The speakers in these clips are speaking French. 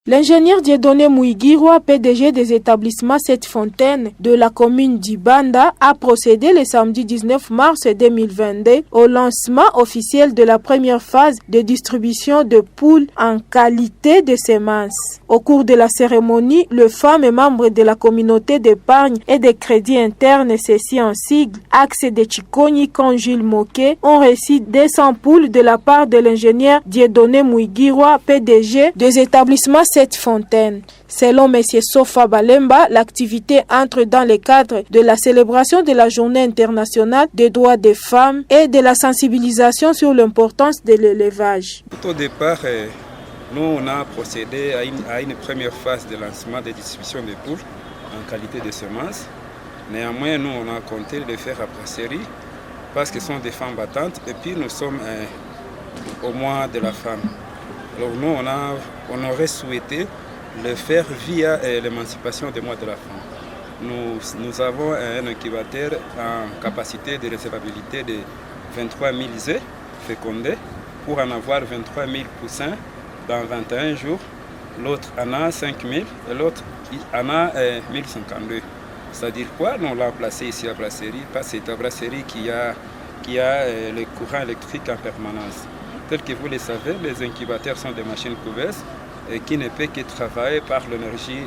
L'ingénieur Dieudonné Mouigirwa, PDG des établissements Cette Fontaine de la commune d'Ibanda, a procédé le samedi 19 mars 2022 au lancement officiel de la première phase de distribution de poules en qualité de semences. Au cours de la cérémonie, les femmes et membres de la communauté d'épargne et de crédit interne, ceci en sigle, Axe de Chikoni, Jules Moké, ont reçu 200 poules de la part de l'ingénieur Dieudonné Mouigirwa, PDG des établissements Cette Fontaine. Selon M. Sofa Balemba, l'activité entre dans le cadre de la célébration de la Journée internationale des droits des femmes et de la sensibilisation sur l'importance de l'élevage. Tout au départ, nous on a procédé à une première phase de lancement des distributions de poules en qualité de semences. Néanmoins, nous on a compté le faire à brasserie parce que ce sont des femmes battantes et puis nous sommes au mois de la femme. Alors nous, on aurait souhaité le faire via l'émancipation des mois de la femme. Nous avons un incubateur en capacité de recevabilité de 23 000 œufs fécondés pour en avoir 23 000 poussins dans 21 jours. L'autre en a 5 000 et l'autre en a 1052. C'est-à-dire quoi? Nous l'avons placé ici à Brasserie parce que c'est la Brasserie qui a le courant électrique en permanence. Tel que vous le savez, les incubateurs sont des machines couveuses qui ne peuvent que travailler par l'énergie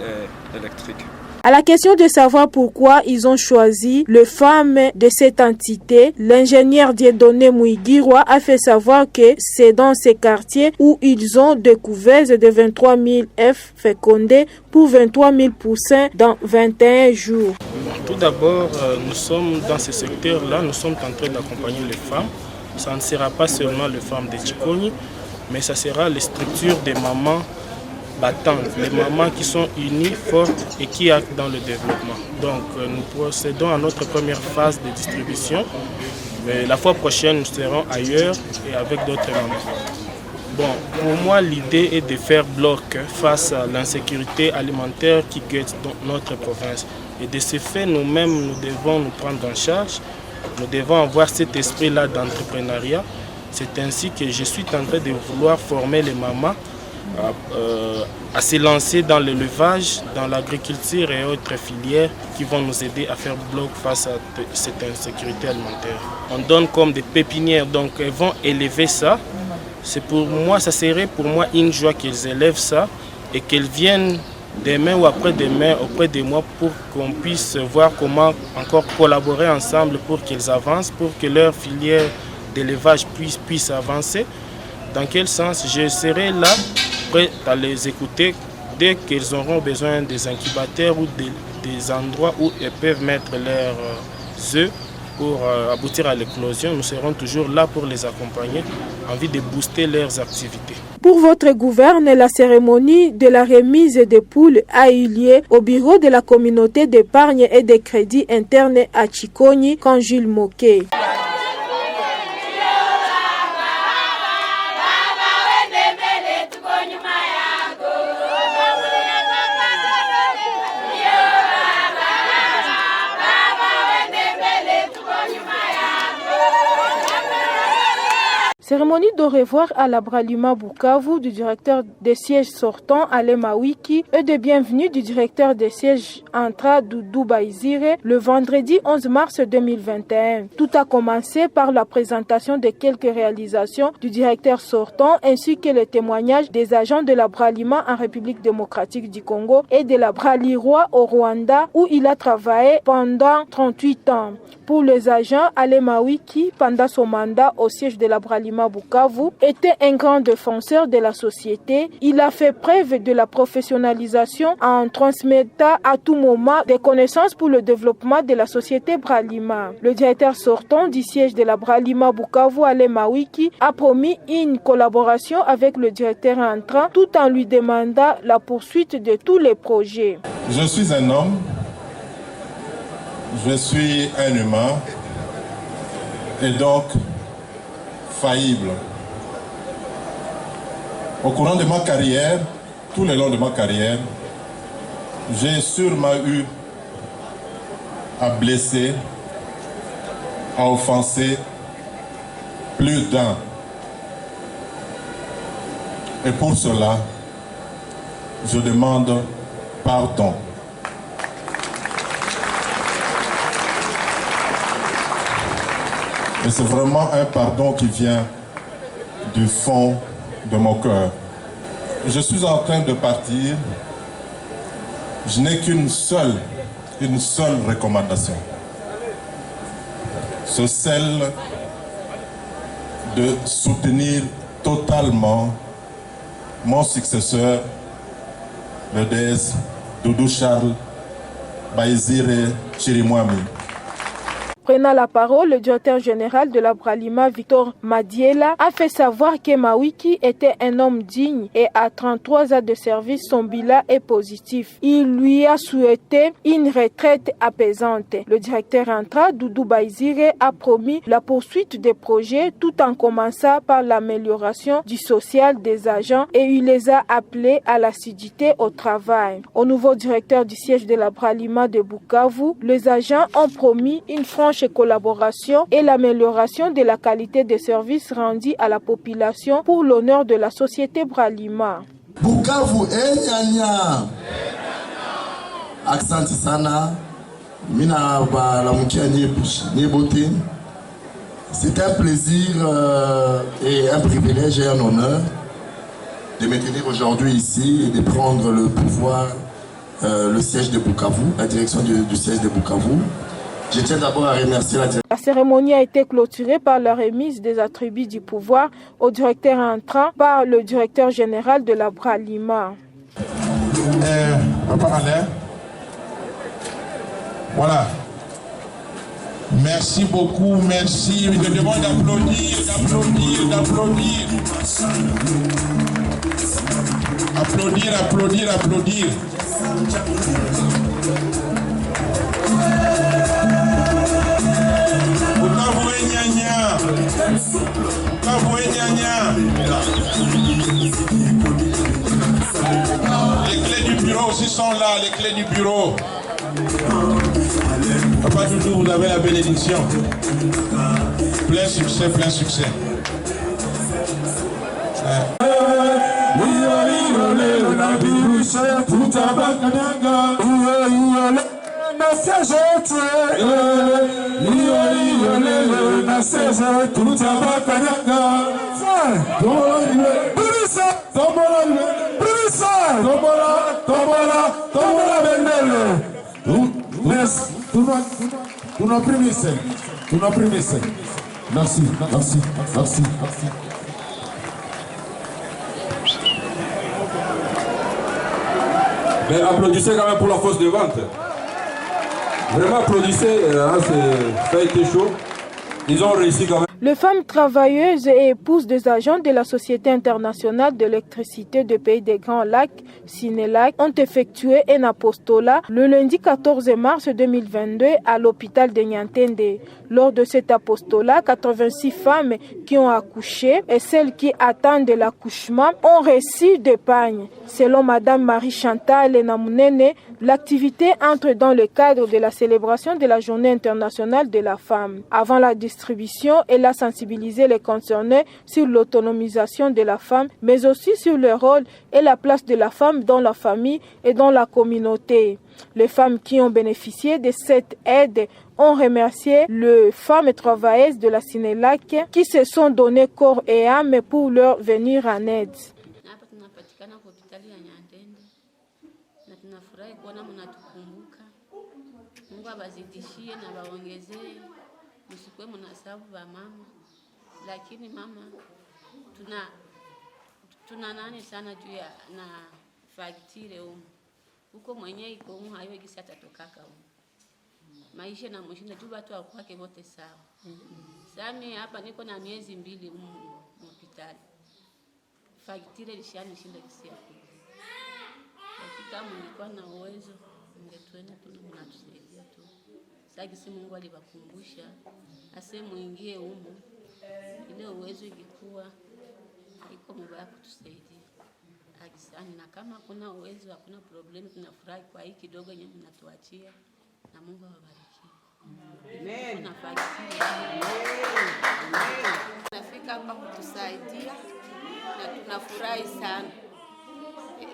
électrique. À la question de savoir pourquoi ils ont choisi les femmes de cette entité, l'ingénieur Dieudonné Mouigirwa a fait savoir que c'est dans ces quartiers où ils ont des couveuses de 23 000 œufs fécondés pour 23 000 poussins dans 21 jours. Tout d'abord, nous sommes dans ce secteur-là, nous sommes en train d'accompagner les femmes. Ça ne sera pas seulement les femmes de Chikoni, mais ça sera les structures des mamans battantes, les mamans qui sont unies, fortes et qui actent dans le développement. Donc nous procédons à notre première phase de distribution. Mais la fois prochaine, nous serons ailleurs et avec d'autres mamans. Bon, pour moi, l'idée est de faire bloc face à l'insécurité alimentaire qui guette dans notre province. Et de ce fait, nous-mêmes, nous devons nous prendre en charge. Nous devons avoir cet esprit-là d'entrepreneuriat. C'est ainsi que je suis en train de vouloir former les mamans à se lancer dans l'élevage, dans l'agriculture et autres filières qui vont nous aider à faire bloc face à cette insécurité alimentaire. On donne comme des pépinières, donc elles vont élever ça. Ça serait pour moi une joie qu'elles élèvent ça et qu'elles viennent demain ou après-demain auprès de moi pour qu'on puisse voir comment encore collaborer ensemble pour qu'ils avancent, pour que leur filière d'élevage puisse avancer. Dans quel sens? Je serai là, prêt à les écouter dès qu'ils auront besoin des incubateurs ou des endroits où ils peuvent mettre leurs œufs pour aboutir à l'éclosion. Nous serons toujours là pour les accompagner, en vue de booster leurs activités. Pour votre gouverne, la cérémonie de la remise des poules a eu lieu au bureau de la communauté d'épargne et de crédit interne à Chikoni, Jules Moké. Cérémonie de revoir à la Bralima Bukavu du directeur des sièges sortant Alain Mawiki et de bienvenue du directeur des sièges entrant Doudou Baizire le vendredi 11 mars 2021. Tout a commencé par la présentation de quelques réalisations du directeur sortant ainsi que le témoignage des agents de la Bralima en République démocratique du Congo et de la Bralirois au Rwanda où il a travaillé pendant 38 ans. Pour les agents, Alain Mawiki, pendant son mandat au siège de la Bralima Bukavu, était un grand défenseur de la société. Il a fait preuve de la professionnalisation en transmettant à tout moment des connaissances pour le développement de la société Bralima. Le directeur sortant du siège de la Bralima Bukavu, Alain Mawiki, a promis une collaboration avec le directeur entrant tout en lui demandant la poursuite de tous les projets. Je suis un homme. Je suis un humain et donc faillible. Au courant de ma carrière, tout le long de ma carrière, j'ai sûrement eu à blesser, à offenser plus d'un. Et pour cela, je demande pardon. Et c'est vraiment un pardon qui vient du fond de mon cœur. Je suis en train de partir. Je n'ai qu'une seule recommandation. C'est celle de soutenir totalement mon successeur, le DS Doudou Charles Baizire Chirimwami. Prenant la parole, le directeur général de la Bralima, Victor Madiela, a fait savoir que Mawiki était un homme digne et à 33 ans de service, son bilan est positif. Il lui a souhaité une retraite apaisante. Le directeur Intra, Doudou Baizire, a promis la poursuite des projets tout en commençant par l'amélioration du social des agents et il les a appelés à l'assiduité au travail. Au nouveau directeur du siège de la Bralima de Bukavu, les agents ont promis une franche collaboration et l'amélioration de la qualité des services rendus à la population pour l'honneur de la société Bralima. Bukavu enyanya. Aksanti sana. Mina balamukia nyebote. C'est un plaisir et un privilège et un honneur de me tenir aujourd'hui ici et de prendre le pouvoir, le siège de Bukavu, la direction du siège de Bukavu. Je tiens d'abord à remercier la direction. La cérémonie a été clôturée par la remise des attributs du pouvoir au directeur entrant par le directeur général de la Bralima. Voilà. Merci beaucoup, merci. Je demande d'applaudir. Applaudir. Les clés du bureau aussi sont là, les clés du bureau. Papa Doudou, vous avez la bénédiction. Plein succès. Merci. Mais applaudissez quand même pour la force de vente. Vraiment applaudissez, ça a été chaud. Ils ont réussi quand même. Les femmes travailleuses et épouses des agents de la Société internationale d'électricité des pays des Grands Lacs, Sinelac, ont effectué un apostolat le lundi 14 mars 2022 à l'hôpital de Niantende. Lors de cet apostolat, 86 femmes qui ont accouché et celles qui attendent l'accouchement ont reçu des pagnes. Selon Madame Marie-Chantal Namunene, l'activité entre dans le cadre de la célébration de la Journée internationale de la femme. Avant la distribution, elle a sensibilisé les concernés sur l'autonomisation de la femme, mais aussi sur le rôle et la place de la femme dans la famille et dans la communauté. Les femmes qui ont bénéficié de cette aide ont remercié les femmes travailleuses de la Sinelac qui se sont donné corps et âme pour leur venir en aide. Msikwe mnasabu wa mama, lakini mama tuna nani sana juu ya na faktire huko mwenye iko hayo gisi atatokaka maisha na mshinda juu watu wakwake wote sawa. Sami hapa niko na miezi 2 hospitali. Faktire lishanishinda gisi yako. Kama nilikuwa na uwezo ningetuenda tu mnatusaidia tu. Sasa Mungu aliwakumbusha ase muingie humo, ile uwezo ikikuwa iko mbaya kutusaidia akisani, na kama kuna uwezo hakuna problem, tunafurahi kwa hii kidogo yenye mnatuachia na Mungu awabariki. Amen. Nafika hapa kutusaidia na tunafurahi sana.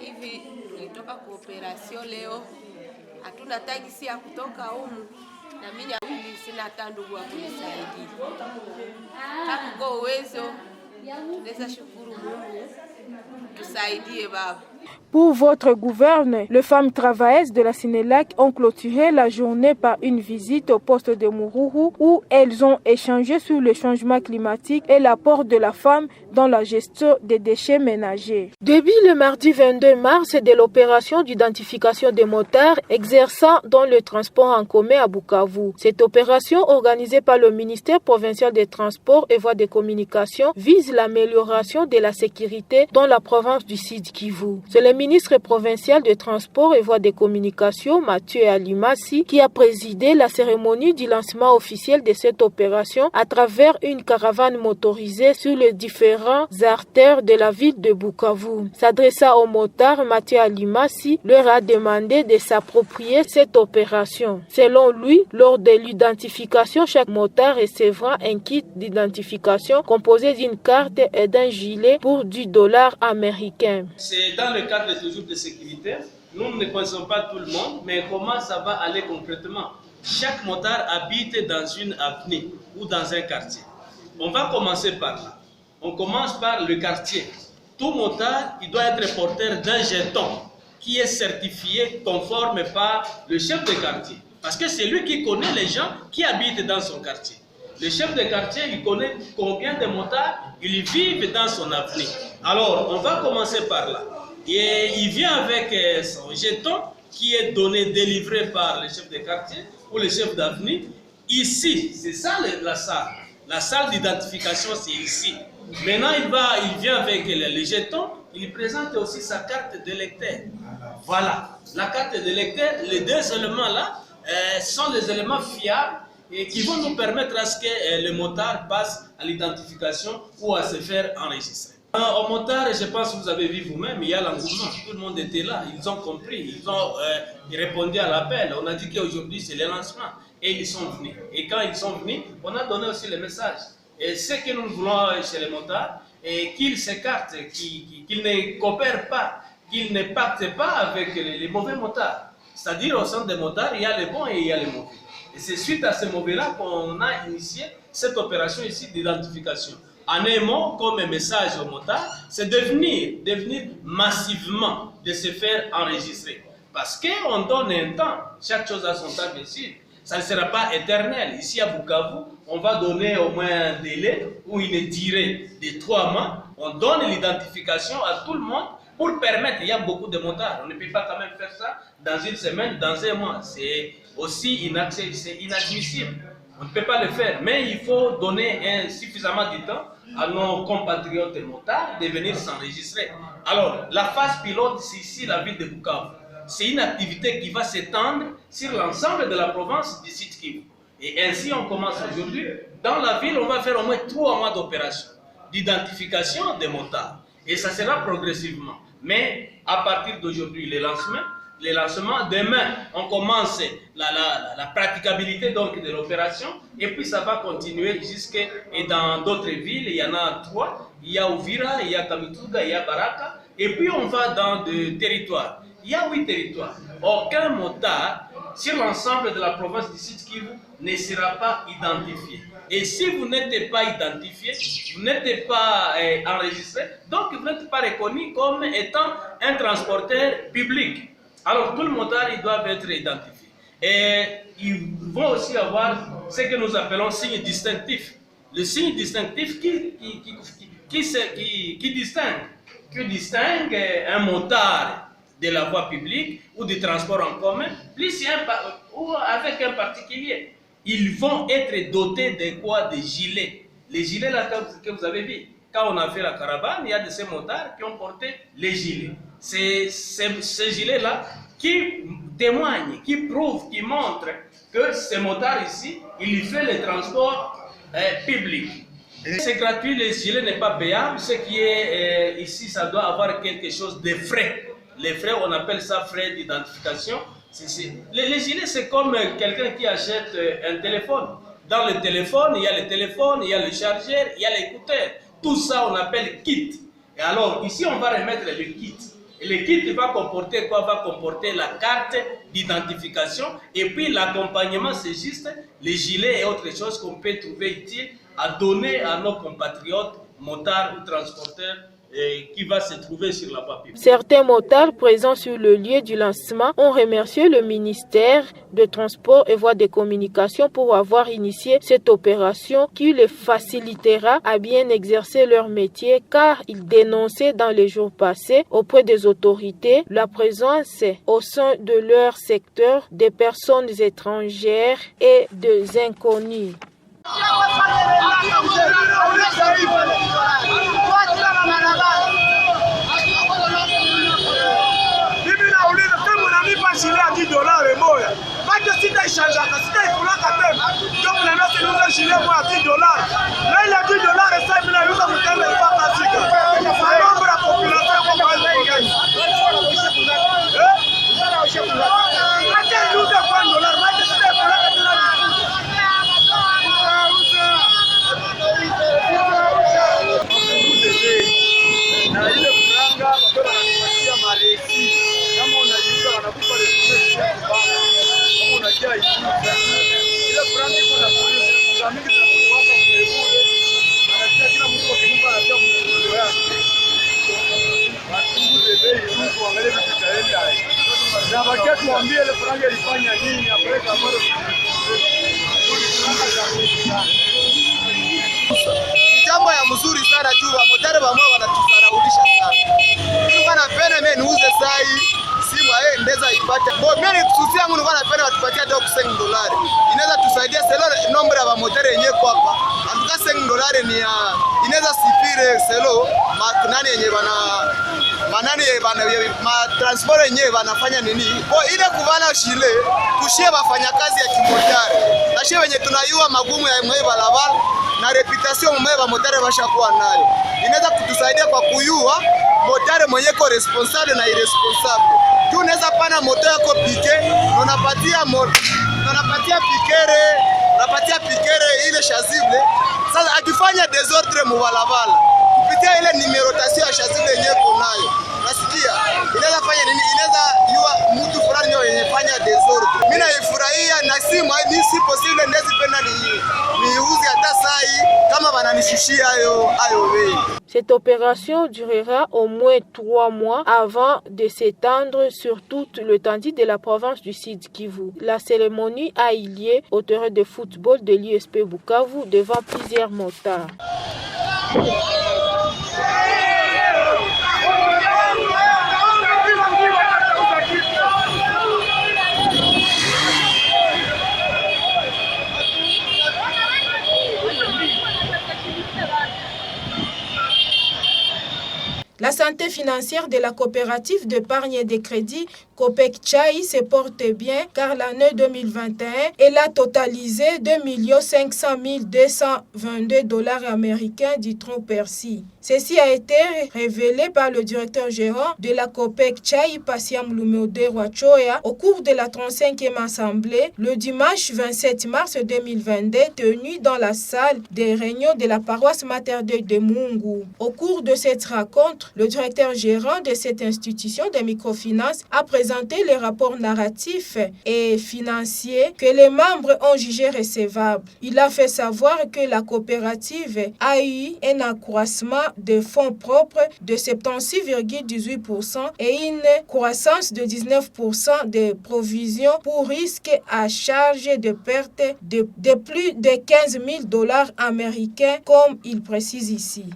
hivi nilitoka kwa operation leo, hatuna tagisi ya kutoka humu, na mimi wili sina hata ndugu wa kunisaidia. Kama kwa uwezo tunaweza shukuru Mungu, tusaidie baba. Pour votre gouverne, les femmes travailleuses de la Sénélac ont clôturé la journée par une visite au poste de Mourourou où elles ont échangé sur le changement climatique et l'apport de la femme dans la gestion des déchets ménagers. Depuis le mardi 22 mars de l'opération d'identification des motards exerçant dans le transport en commun à Bukavu. Cette opération organisée par le ministère provincial des Transports et Voies de Communication vise l'amélioration de la sécurité dans la province du Sud Kivu. C'est le ministre provincial des Transports et Voies de Communication, Mathieu Alimasi, qui a présidé la cérémonie du lancement officiel de cette opération à travers une caravane motorisée sur les différents artères de la ville de Bukavu. S'adressant aux motards, Mathieu Alimasi leur a demandé de s'approprier cette opération. Selon lui, lors de l'identification, chaque motard recevra un kit d'identification composé d'une carte et d'un gilet pour $10 américains. C'est dans le cadre toujours de sécurité. Nous ne connaissons pas tout le monde, mais comment ça va aller concrètement? Chaque motard habite dans une avenue ou dans un quartier. On va commencer par là. On commence par le quartier. Tout motard, il doit être porteur d'un jeton qui est certifié conforme par le chef de quartier. Parce que c'est lui qui connaît les gens qui habitent dans son quartier. Le chef de quartier, il connaît combien de motards ils vivent dans son avenue. Alors, on va commencer par là. Et il vient avec son jeton qui est donné, délivré par le chef de quartier ou le chef d'avenue. Ici, c'est ça la salle. La salle d'identification, c'est ici. Maintenant, il vient avec le jeton, il présente aussi sa carte d'électeur. Voilà, la carte d'électeur, les deux éléments-là sont des éléments fiables et qui vont nous permettre à ce que le motard passe à l'identification ou à se faire enregistrer. Au motard, je pense que vous avez vu vous-même, il y a l'engouement, tout le monde était là, ils ont compris, ils ont répondu à l'appel. On a dit qu'aujourd'hui c'est le lancement et ils sont venus. Et quand ils sont venus, on a donné aussi le message. Et ce que nous voulons chez les motards, et qu'ils s'écartent, qu'ils ne coopèrent pas, qu'ils ne pactent pas avec les mauvais motards. C'est-à-dire au sein des motards, il y a les bons et il y a les mauvais. Et c'est suite à ces mauvais-là qu'on a initié cette opération ici d'identification. En un mot, comme un message aux motards, c'est devenir massivement, de se faire enregistrer. Parce qu'on donne un temps, chaque chose a son temps bien sûr. Ça ne sera pas éternel. Ici à Bukavu, on va donner au moins un délai ou une durée de 3 mois. On donne l'identification à tout le monde pour permettre, il y a beaucoup de motards. On ne peut pas quand même faire ça dans une semaine, dans un mois. C'est aussi inadmissible. On ne peut pas le faire, mais il faut donner suffisamment de temps à nos compatriotes motards de venir s'enregistrer. Alors, la phase pilote, c'est ici la ville de Bukavu. C'est une activité qui va s'étendre sur l'ensemble de la province du Sud Kivu. Et ainsi, on commence aujourd'hui. Dans la ville, on va faire au moins 3 mois d'opération d'identification des motards. Et ça sera progressivement. Mais à partir d'aujourd'hui, le lancement, demain, on commence la praticabilité donc de l'opération. Et puis ça va continuer jusque dans d'autres villes. Il y en a 3. Il y a Uvira, il y a Kamituga, il y a Baraka. Et puis on va dans des territoires. Il y a 8 territoires. Aucun motard sur l'ensemble de la province du Sud Kivu ne sera pas identifié. Et si vous n'êtes pas identifié, vous n'êtes pas enregistré, donc vous n'êtes pas reconnu comme étant un transporteur public. Alors tout le motard, ils doivent être identifiés. Et ils vont aussi avoir ce que nous appelons signe distinctif. Le signe distinctif qui distingue un motard de la voie publique ou du transport en commun, ou avec un particulier. Ils vont être dotés de quoi? Des gilets. Les gilets là que vous avez vu. Quand on a fait la caravane, il y a de ces motards qui ont porté les gilets. C'est ces gilets-là qui témoignent, qui prouvent, qui montrent que ces motards ici, ils font le transport public. C'est gratuit, les gilets n'est pas payable. Ce qui est ici, ça doit avoir quelque chose de frais. Les frais, on appelle ça frais d'identification. Les gilets, c'est comme quelqu'un qui achète un téléphone. Dans le téléphone, il y a le téléphone, il y a le chargeur, il y a l'écouteur. Tout ça, on appelle kit. Et alors, ici, on va remettre le kit. Et le kit va comporter quoi? Va comporter la carte d'identification et puis l'accompagnement, c'est juste les gilets et autres choses qu'on peut trouver utiles à donner à nos compatriotes, motards ou transporteurs qui va se trouver sur la voie publique. Certains motards présents sur le lieu du lancement ont remercié le ministère de Transport et Voies de Communication pour avoir initié cette opération qui les facilitera à bien exercer leur métier, car ils dénonçaient dans les jours passés auprès des autorités la présence au sein de leur secteur des personnes étrangères et des inconnus. Jambo ya mzuri sana juu motare bamwe wanatusaraulisha sana. Nilikuwa napenda mimi niuze sai simu ndeza ipate. Mimi nikususia yangu nilikuwa napenda watupatie hata $5. Inaweza tusaidia selo nombre ya motare yenyewe kwa hapa. Antuka $5 ni inaweza sifire selo nani yenyewe transport yenyewe wanafanya nini? Kwa ile kuvala shile kushia wafanyakazi ya kimotare. Na shie wenye tunayua magumu ya mwe balabala na reputation mwe ba motare bashakuwa nayo. Inaweza kutusaidia kwa kuyua motare mwenye ko responsable na irresponsable. Tu unaweza pana moto yako pike, unapatia pikere ile shazible. Sasa akifanya desordre mu balabala kupitia ile numerotation ya shazible yenyewe kunayo. Nasikia inaweza fanya nini? Inaweza yua mtu fulani yenye fanya desordre. Mimi naifurahia na si possible ndezipenda niuze hata sai kama wananishushia hayo bei. Cette opération durera au moins 3 mois avant de s'étendre sur toute l'étendue de la province du Sud Kivu. La cérémonie a eu lieu au terrain de football de l'USP Bukavu devant plusieurs motards. La santé financière de la coopérative d'épargne et de crédit Copec Chai se porte bien car l'année 2021, elle a totalisé $2,500,222 américains du tronc persil. Ceci a été révélé par le directeur gérant de la Copec Chai, Pasiam Lumode Wachoya, au cours de la 35e assemblée le dimanche 27 mars 2022, tenue dans la salle des réunions de la paroisse Mater Dei de Mungu. Au cours de cette rencontre, le directeur gérant de cette institution de microfinance a présenté les rapports narratifs et financiers que les membres ont jugés recevables. Il a fait savoir que la coopérative a eu un accroissement de fonds propres de 76,18% et une croissance de 19% de provisions pour risque à charge de perte de plus de $15,000 américains, comme il précise ici.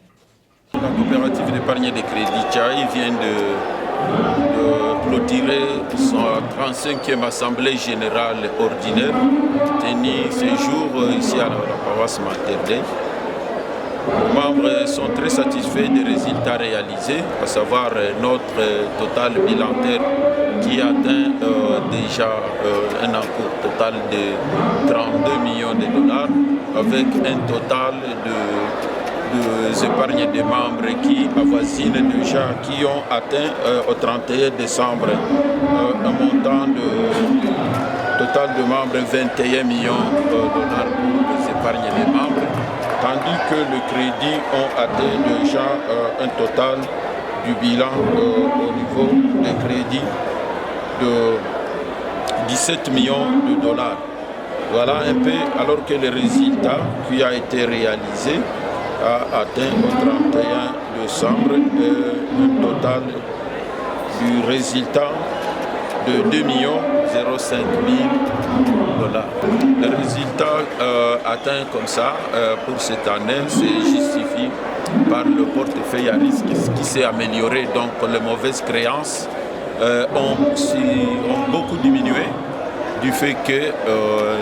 La coopérative d'épargne et de crédit Chai vient de clôturer sa 35e assemblée générale ordinaire tenue ce jour ici à la paroisse Mater Dei. Les membres sont très satisfaits des résultats réalisés, à savoir notre total bilantaire qui atteint déjà un encours total de $32 millions avec un total de épargnes des membres qui avoisinent déjà, qui ont atteint au 31 décembre un montant total de membres $21 millions pour les épargnes des membres, tandis que le crédit ont atteint déjà un total du bilan au niveau des crédits de 17 millions de dollars. Voilà un peu, alors que le résultat qui a été réalisé a atteint au 31 décembre un total du résultat de 2 005 000 dollars. Le résultat atteint comme ça pour cette année se justifie par le portefeuille à risque qui s'est amélioré. Donc les mauvaises créances ont beaucoup diminué du fait que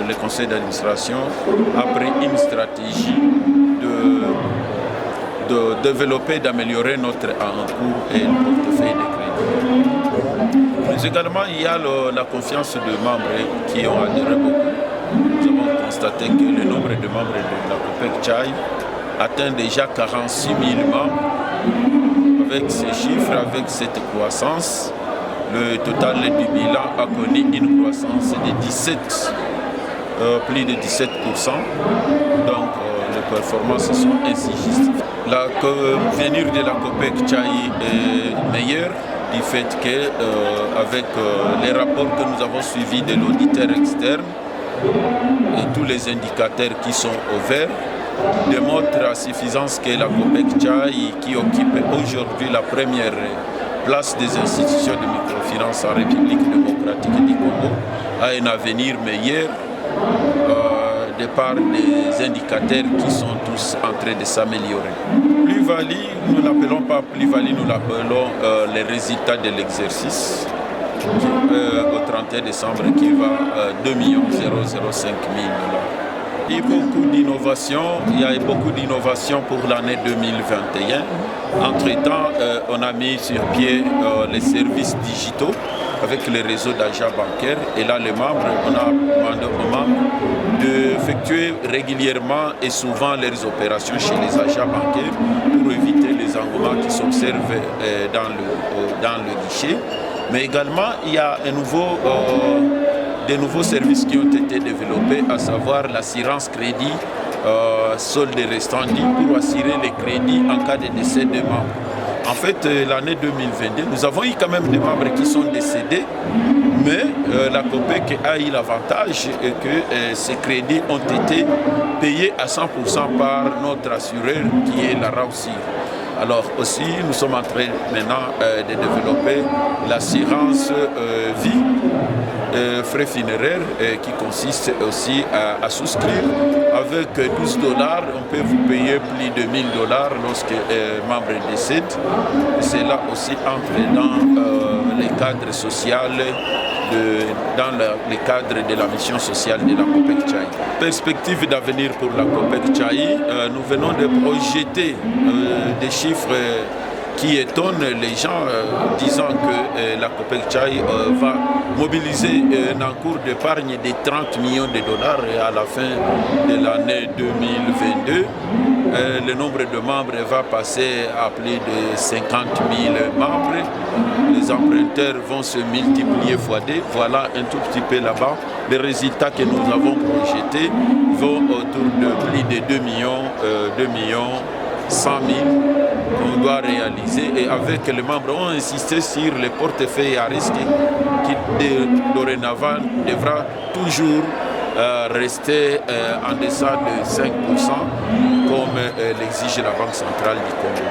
le conseil d'administration a pris une stratégie de développer, d'améliorer notre encours et le portefeuille de crédit. Mais également, il y a la confiance de membres qui ont adhéré beaucoup. Nous avons constaté que le nombre de membres de la COPEC Tchai atteint déjà 46 000 membres. Avec ces chiffres, avec cette croissance, le total du bilan a connu une croissance de plus de 17%. Donc, les performances sont ainsi justifiées. L'avenir de la COPEC Tchai est meilleur du fait que, avec les rapports que nous avons suivis de l'auditeur externe et tous les indicateurs qui sont au vert, démontrent à suffisance que la COPEC Tchai, qui occupe aujourd'hui la première place des institutions de microfinance en République démocratique du Congo, a un avenir meilleur de par des indicateurs qui sont tous en train de s'améliorer. Plus-value, nous ne l'appelons pas plus-value, nous l'appelons les résultats de l'exercice au 31 décembre qui va à 2 005 000 dollars. Il y a beaucoup d'innovations, il y a beaucoup d'innovations pour l'année 2021. Entre-temps, on a mis sur pied les services digitaux avec les réseaux d'achats bancaires. Et là, les membres, on a demandé aux membres d'effectuer régulièrement et souvent leurs opérations chez les achats bancaires pour éviter les engouements qui s'observent dans le guichet. Mais également, il y a des nouveaux services qui ont été développés, à savoir l'assurance crédit solde restant dit pour assurer les crédits en cas de décès des membres. En fait, l'année 2022, nous avons eu quand même des membres qui sont décédés, mais la COPEC a eu l'avantage que ces crédits ont été payés à 100% par notre assureur qui est la RAUSIR. Alors aussi, nous sommes en train maintenant de développer l'assurance vie, frais funéraires, qui consiste aussi à souscrire. Avec 12 $, on peut vous payer plus de 1 000 $ lorsque un membre décède. Cela aussi entre dans les cadres sociaux, dans le cadre de la mission sociale de la COPEC Tchai. Perspective d'avenir pour la COPEC Tchai, nous venons de projeter des chiffres qui étonnent les gens, disant que la COPEC Tchai va mobiliser un encours d'épargne de 30 millions de dollars à la fin de l'année 2022. Le nombre de membres va passer à plus de 50 000 membres. Les emprunteurs vont se multiplier fois 2. Voilà un tout petit peu là-bas. Les résultats que nous avons projetés vont autour de plus de 2 millions 100 000 qu'on doit réaliser. Et avec les membres, on a insisté sur les portefeuilles à risque qui dorénavant devra toujours rester en deçà de 5% comme l'exige la Banque centrale du Congo.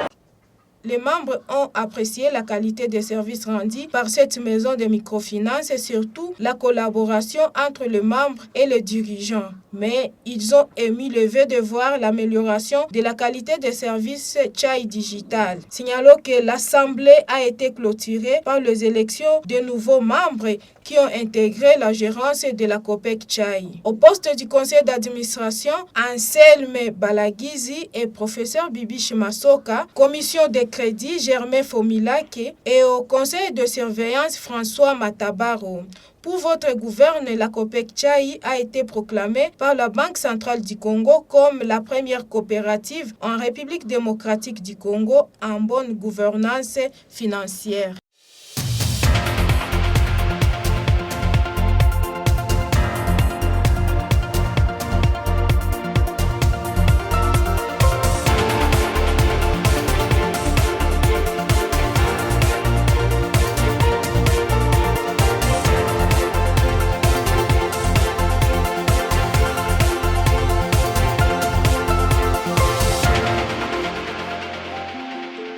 Les membres ont apprécié la qualité des services rendus par cette maison de microfinance et surtout la collaboration entre les membres et les dirigeants. Mais ils ont émis le vœu de voir l'amélioration de la qualité des services Tchai Digital. Signalons que l'Assemblée a été clôturée par les élections de nouveaux membres qui ont intégré la gérance de la COPEC Tchai. Au poste du conseil d'administration, Anselme Balagizi et professeur Bibi Masoka, commission des crédits Germain Fomilake et au conseil de surveillance François Matabaro. Pour votre gouverne, la COPEC Tchai a été proclamée par la Banque centrale du Congo comme la première coopérative en République démocratique du Congo en bonne gouvernance financière.